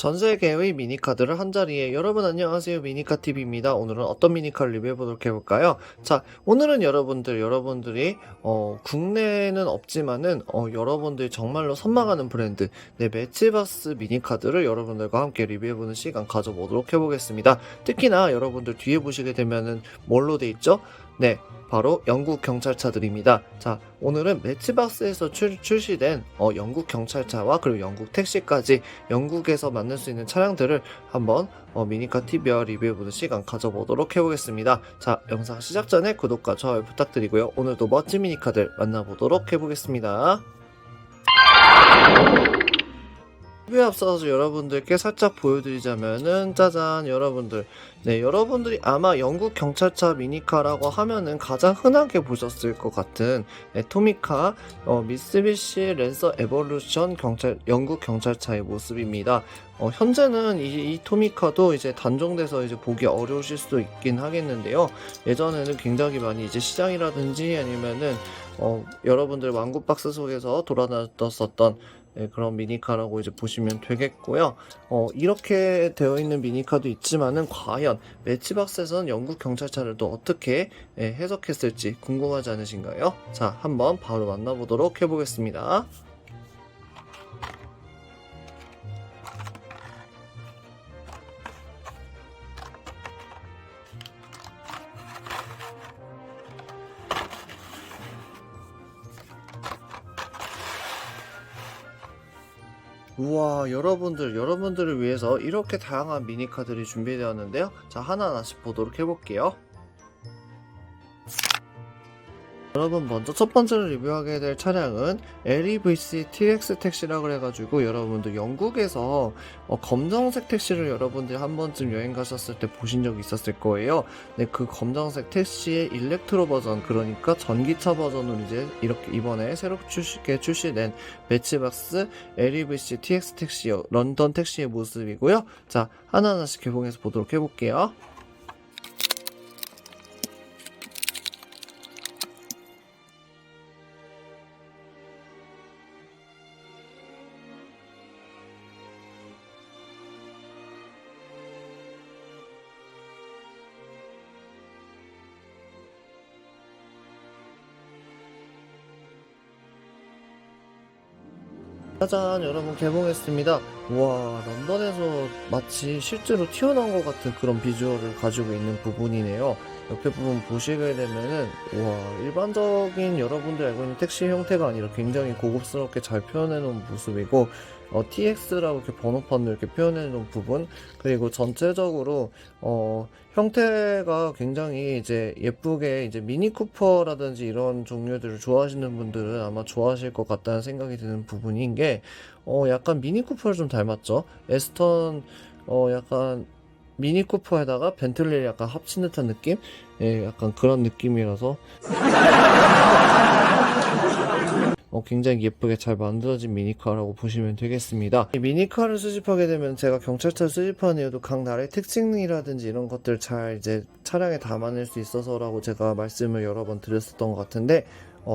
전세계의 미니카들을 한자리에. 여러분 안녕하세요, 미니카TV입니다. 오늘은 어떤 미니카를 리뷰해보도록 해볼까요? 자, 오늘은 여러분들이 국내에는 없지만은 여러분들이 정말로 선망하는 브랜드 매치박스 미니카들을 여러분들과 함께 리뷰해보는 시간 가져보도록 해보겠습니다. 특히나 여러분들 뒤에 보시게 되면은 뭘로 돼 있죠? 네, 바로 영국 경찰차들입니다. 자, 오늘은 매치박스에서 출시된 영국 경찰차와 그리고 영국 택시까지 영국에서 만날 수 있는 차량들을 한번 미니카 TV와 리뷰해보는 시간 가져보도록 해보겠습니다. 자, 영상 시작 전에 구독과 좋아요 부탁드리고요. 오늘도 멋진 미니카들 만나보도록 해보겠습니다. 리뷰에 앞서서 여러분들께 살짝 보여드리자면은, 짜잔, 여러분들이 아마 영국 경찰차 미니카라고 하면은 가장 흔하게 보셨을 것 같은 토미카 미쓰비시 랜서 에볼루션 영국 경찰차의 모습입니다. 현재는 이 토미카도 이제 단종돼서 이제 보기 어려우실 수도 있긴 하겠는데요. 예전에는 굉장히 많이 이제 시장이라든지 아니면은 여러분들 왕구박스 속에서 돌아다녔었던 그런 미니카라고 이제 보시면 되겠고요. 이렇게 되어 있는 미니카도 있지만은 과연 매치박스에서는 영국 경찰차를 또 어떻게 해석했을지 궁금하지 않으신가요? 자, 한번 바로 만나보도록 해보겠습니다. 우와, 여러분들을 위해서 이렇게 다양한 미니카들이 준비되었는데요. 자, 하나하나씩 보도록 해볼게요. 여러분, 먼저 첫 번째로 리뷰하게 될 차량은 LEVC TX 택시라고 해가지고, 여러분들 영국에서 검정색 택시를 여러분들 한 번쯤 여행 가셨을 때 보신 적이 있었을 거예요. 네, 그 검정색 택시의 일렉트로 버전, 그러니까 전기차 버전으로 이제 이렇게 이번에 새롭게 출시된 매치박스 LEVC TX 택시, 런던 택시의 모습이고요. 자, 하나하나씩 개봉해서 보도록 해볼게요. 짜잔, 여러분, 개봉했습니다. 우와, 런던에서 마치 실제로 튀어나온 것 같은 그런 비주얼을 가지고 있는 부분이네요. 옆에 부분 보시게 되면은, 우와, 일반적인 여러분들 알고 있는 택시 형태가 아니라 굉장히 고급스럽게 잘 표현해 놓은 모습이고, TX라고 이렇게 번호판을 이렇게 표현해 놓은 부분, 그리고 전체적으로 형태가 굉장히 이제 예쁘게, 이제 미니 쿠퍼라든지 이런 종류들을 좋아하시는 분들은 아마 좋아하실 것 같다는 생각이 드는 부분인 게, 약간 미니 쿠퍼를 좀 닮았죠. 에스턴 약간 미니 쿠퍼에다가 벤틀리를 약간 합친 듯한 느낌? 예, 약간 그런 느낌이라서 굉장히 예쁘게 잘 만들어진 미니카라고 보시면 되겠습니다. 이 미니카를 수집하게 되면 제가 경찰차를 수집하는 이유도 각 나라의 특징이라든지 이런 것들 잘 이제 차량에 담아낼 수 있어서라고 제가 말씀을 여러 번 드렸었던 것 같은데,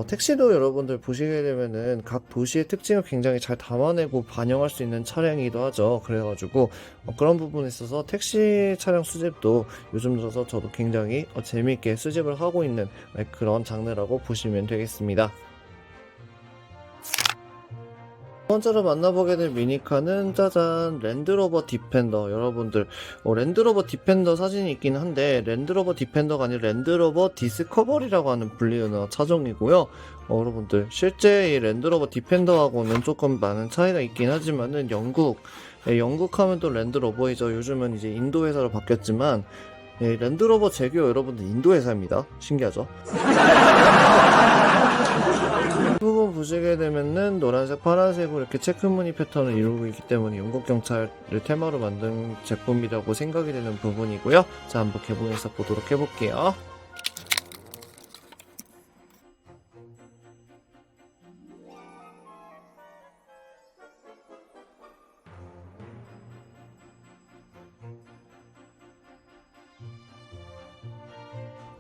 택시도 여러분들 보시게 되면은 각 도시의 특징을 굉장히 잘 담아내고 반영할 수 있는 차량이기도 하죠. 그래가지고 그런 부분에 있어서 택시 차량 수집도 요즘 들어서 저도 굉장히 재미있게 수집을 하고 있는 그런 장르라고 보시면 되겠습니다. 첫 번째로 만나보게 될 미니카는, 짜잔, 랜드로버 디펜더. 여러분들 랜드로버 디펜더 사진이 있긴 한데 랜드로버 디펜더가 아니라 랜드로버 디스커버리라고 하는 불리는 차종이고요. 여러분들 실제 이 랜드로버 디펜더하고는 조금 많은 차이가 있긴 하지만은 영국 하면 또 랜드로버이죠. 요즘은 이제 인도 회사로 바뀌었지만 랜드로버 제규어 여러분들 인도 회사입니다. 신기하죠? 부분 보시게 되면은 노란색, 파란색으로 이렇게 체크무늬 패턴을 이루고 있기 때문에 영국 경찰을 테마로 만든 제품이라고 생각이 되는 부분이고요. 자, 한번 개봉해서 보도록 해볼게요.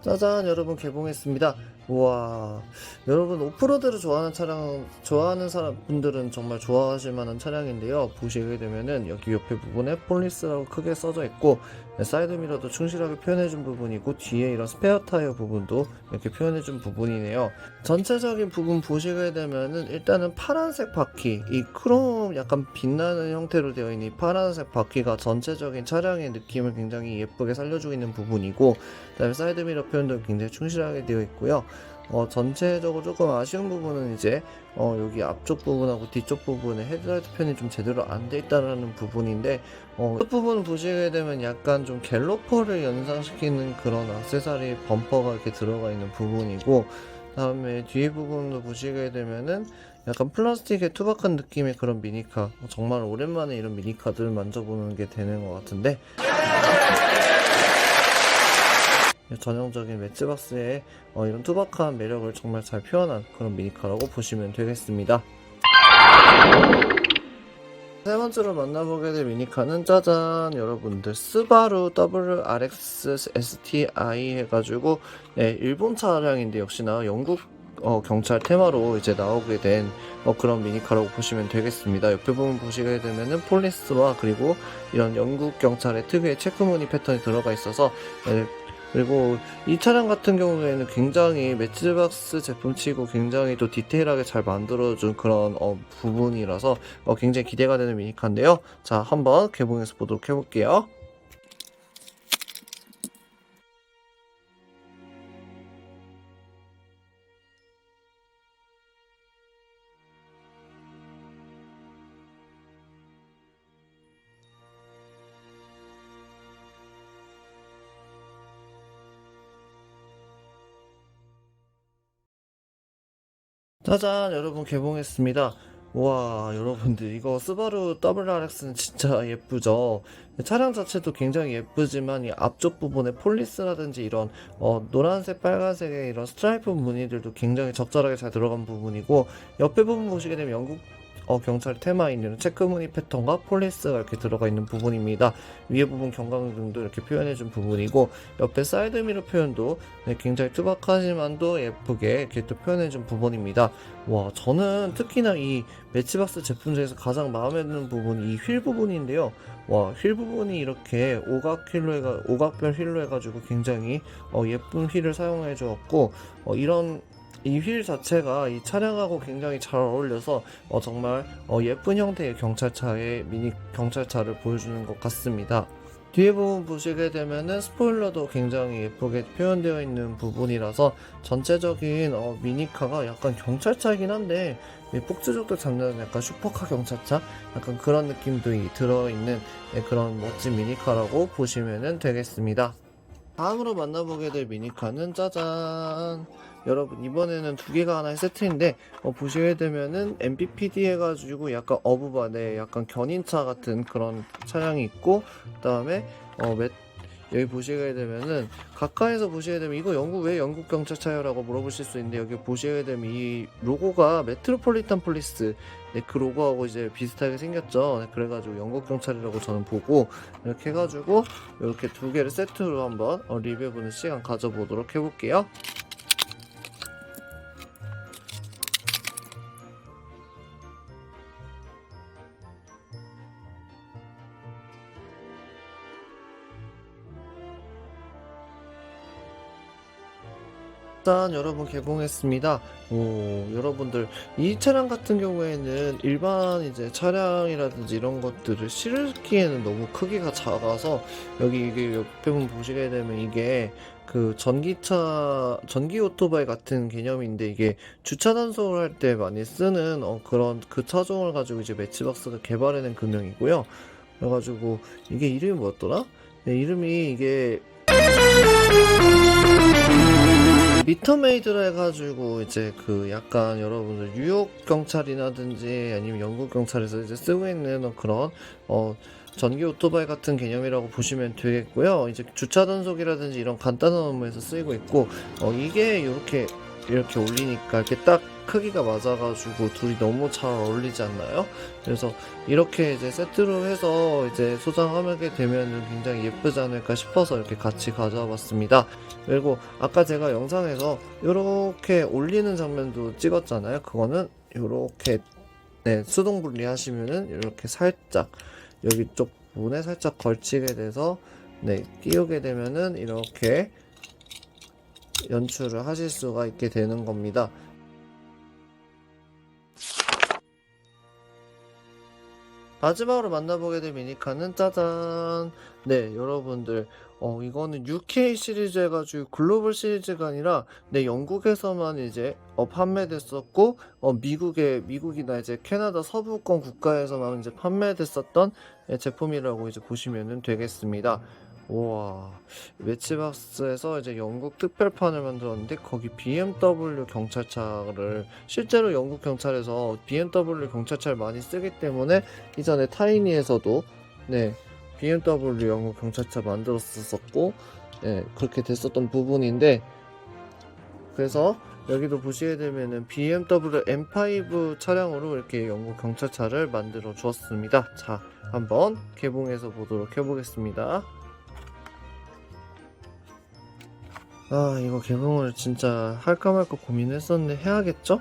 짜잔, 여러분, 개봉했습니다. 우와, 여러분 오프로드를 좋아하는 차량, 좋아하는 분들은 정말 좋아하실 만한 차량인데요. 보시게 되면은 여기 옆에 부분에 폴리스라고 크게 써져 있고, 사이드미러도 충실하게 표현해준 부분이고, 뒤에 이런 스페어 타이어 부분도 이렇게 표현해준 부분이네요. 전체적인 부분 보시게 되면은 일단은 파란색 바퀴, 이 크롬 약간 빛나는 형태로 되어 있는 이 파란색 바퀴가 전체적인 차량의 느낌을 굉장히 예쁘게 살려주고 있는 부분이고, 그다음에 사이드미러 표현도 굉장히 충실하게 되어 있고요. 전체적으로 조금 아쉬운 부분은 이제 여기 앞쪽 부분하고 뒤쪽 부분에 헤드라이트 편이 좀 제대로 안 돼 있다라는 부분인데, 이 부분 보시게 되면 약간 좀 갤로퍼를 연상시키는 그런 액세서리 범퍼가 이렇게 들어가 있는 부분이고, 다음에 뒤에 부분도 보시게 되면은 약간 플라스틱의 투박한 느낌의 그런 미니카, 정말 오랜만에 이런 미니카들을 만져보는 게 되는 것 같은데, 전형적인 매치박스의 이런 투박한 매력을 정말 잘 표현한 그런 미니카라고 보시면 되겠습니다. 세 번째로 만나보게 될 미니카는 짜잔, 여러분들 스바루 WRX STI 해가지고 일본 차량인데 역시나 영국 경찰 테마로 이제 나오게 된 그런 미니카라고 보시면 되겠습니다. 옆에 부분 보시게 되면은 폴리스와 그리고 이런 영국 경찰의 특유의 체크무늬 패턴이 들어가 있어서, 그리고 이 차량 같은 경우에는 굉장히 매치박스 제품치고 굉장히 또 디테일하게 잘 만들어준 그런 부분이라서 굉장히 기대가 되는 미니카인데요. 자, 한번 개봉해서 보도록 해볼게요. 짜잔, 여러분 개봉했습니다. 와, 여러분들 이거 스바루 WRX는 진짜 예쁘죠? 차량 자체도 굉장히 예쁘지만 이 앞쪽 부분에 폴리스라든지 이런 노란색 빨간색의 이런 스트라이프 무늬들도 굉장히 적절하게 잘 들어간 부분이고, 옆에 부분 보시게 되면 영국 경찰 테마인 이런 체크 무늬 패턴과 폴리스가 이렇게 들어가 있는 부분입니다. 위에 부분 경광등도 이렇게 표현해준 부분이고, 옆에 사이드미러 표현도 굉장히 투박하지만도 예쁘게 이렇게 또 표현해준 부분입니다. 와, 저는 특히나 이 매치박스 제품 중에서 가장 마음에 드는 부분이 이 휠 부분인데요. 와, 휠 부분이 이렇게 오각별 휠로 해가지고 굉장히 예쁜 휠을 사용해 주었고, 이런 이 휠 자체가 이 차량하고 굉장히 잘 어울려서 정말 예쁜 형태의 미니 경찰차를 보여주는 것 같습니다. 뒤에 부분 보시게 되면은 스포일러도 굉장히 예쁘게 표현되어 있는 부분이라서 전체적인 미니카가 약간 경찰차이긴 한데 폭주족도 잡는 약간 슈퍼카 경찰차 약간 그런 느낌도 들어있는 그런 멋진 미니카라고 보시면 되겠습니다. 다음으로 만나보게 될 미니카는 짜잔, 여러분 이번에는 두 개가 하나의 세트인데 보시게 되면은 MPPD 해가지고 약간 어부반에 약간 견인차 같은 그런 차량이 있고, 그 다음에 여기 보시게 되면은 가까이서 보시게 되면 이거 왜 영국 경찰차요? 라고 물어보실 수 있는데, 여기 보시게 되면 이 로고가 메트로폴리탄 폴리스, 그 로고하고 이제 비슷하게 생겼죠. 그래가지고 영국 경찰이라고 저는 보고, 이렇게 해가지고 이렇게 두 개를 세트로 한번 리뷰해보는 시간 가져보도록 해볼게요. 일단 여러분 개봉했습니다. 여러분들 이 차량 같은 경우에는 일반 이제 차량이라든지 이런 것들을 실기에는 너무 크기가 작아서, 이게 옆에 부분 보시게 되면 이게 그 전기 오토바이 같은 개념인데, 이게 주차 단속을 할 때 많이 쓰는 그런 그 차종을 가지고 이제 매치박스가 개발해낸 금형이고요. 그래가지고 이게 이름이 뭐였더라? 이름이 이게 리터메이드라 해가지고 이제 그 약간 여러분들 뉴욕 경찰이라든지 아니면 영국 경찰에서 이제 쓰고 있는 그런 전기 오토바이 같은 개념이라고 보시면 되겠고요. 이제 주차 단속이라든지 이런 간단한 업무에서 쓰이고 있고, 이게 이렇게 올리니까 이렇게 딱 크기가 맞아가지고 둘이 너무 잘 어울리지 않나요? 그래서 이렇게 이제 세트로 해서 이제 소장하게 되면 굉장히 예쁘지 않을까 싶어서 이렇게 같이 가져와 봤습니다. 그리고 아까 제가 영상에서 이렇게 올리는 장면도 찍었잖아요. 그거는 이렇게 네, 수동 분리하시면은 이렇게 살짝 여기 쪽 부분에 살짝 걸치게 돼서 네, 끼우게 되면은 이렇게 연출을 하실 수가 있게 되는 겁니다. 마지막으로 만나보게 될 미니카는 짜잔! 네, 여러분들 이거는 UK 시리즈 해가지고 글로벌 시리즈가 아니라 네, 영국에서만 이제 판매됐었고 미국이나 이제 캐나다 서부권 국가에서만 이제 판매됐었던 제품이라고 이제 보시면 되겠습니다. 우와, 매치박스에서 이제 영국 특별판을 만들었는데 거기 BMW 경찰차를 실제로 영국 경찰에서 BMW 경찰차를 많이 쓰기 때문에 이전에 타이니에서도 네, BMW 영국 경찰차 만들었었고 네, 그렇게 됐었던 부분인데 그래서 여기도 보시게 되면은 BMW M5 차량으로 이렇게 영국 경찰차를 만들어 주었습니다. 자, 한번 개봉해서 보도록 해보겠습니다. 아, 이거 개봉을 진짜 할까 말까 고민했었는데 해야겠죠?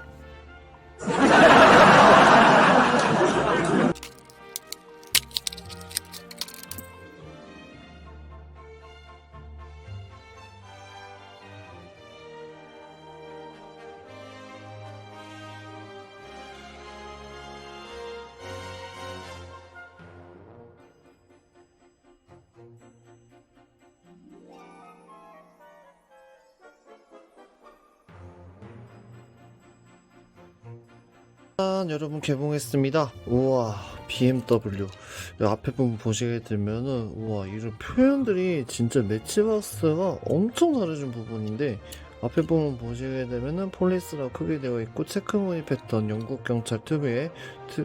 짠, 여러분 개봉했습니다. 우와, BMW. 이 앞에 부분 보시게 되면은 우와, 이런 표현들이 진짜 매치박스가 엄청 잘해준 부분인데 앞에 부분 보시게 되면은 폴리스라고 크게 되어 있고 체크무늬 패턴, 영국 경찰 특유의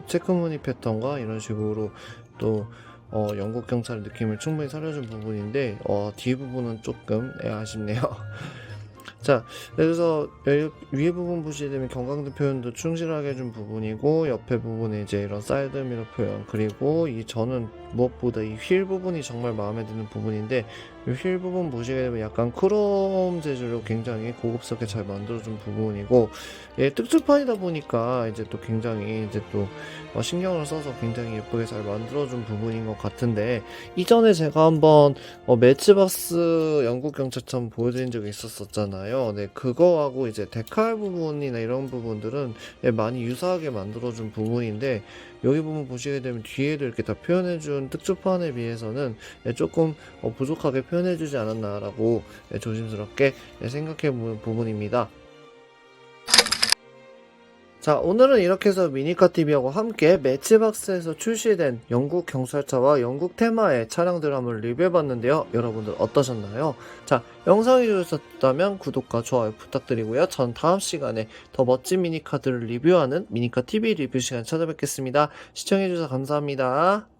체크무늬 패턴과 이런 식으로 또 영국 경찰 느낌을 충분히 살려준 부분인데 뒷부분은 조금 아쉽네요. 자, 그래서 위에 부분 보시게 되면 경광등 표현도 충실하게 해준 부분이고 옆에 부분에 이제 이런 사이드 미러 표현, 그리고 저는 무엇보다 이 휠 부분이 정말 마음에 드는 부분인데 이 휠 부분 보시게 되면 약간 크롬 재질로 굉장히 고급스럽게 잘 만들어준 부분이고 특수판이다 보니까 이제 또 굉장히 이제 또 신경을 써서 굉장히 예쁘게 잘 만들어준 부분인 것 같은데 이전에 제가 한번 매치박스 영국 경찰차 보여드린 적이 있었잖아요. 네, 그거하고 이제 데칼 부분이나 이런 부분들은 많이 유사하게 만들어준 부분인데 여기 부분 보시게 되면 뒤에도 이렇게 다 표현해준 특수판에 비해서는 조금 부족하게 표현해주지 않았나라고 조심스럽게 생각해보는 부분입니다. 자, 오늘은 이렇게 해서 미니카TV하고 함께 매치박스에서 출시된 영국 경찰차와 영국 테마의 차량들을 한번 리뷰해봤는데요. 여러분들 어떠셨나요? 자, 영상이 좋으셨다면 구독과 좋아요 부탁드리고요. 전 다음 시간에 더 멋진 미니카들을 리뷰하는 미니카TV 리뷰 시간 찾아뵙겠습니다. 시청해주셔서 감사합니다.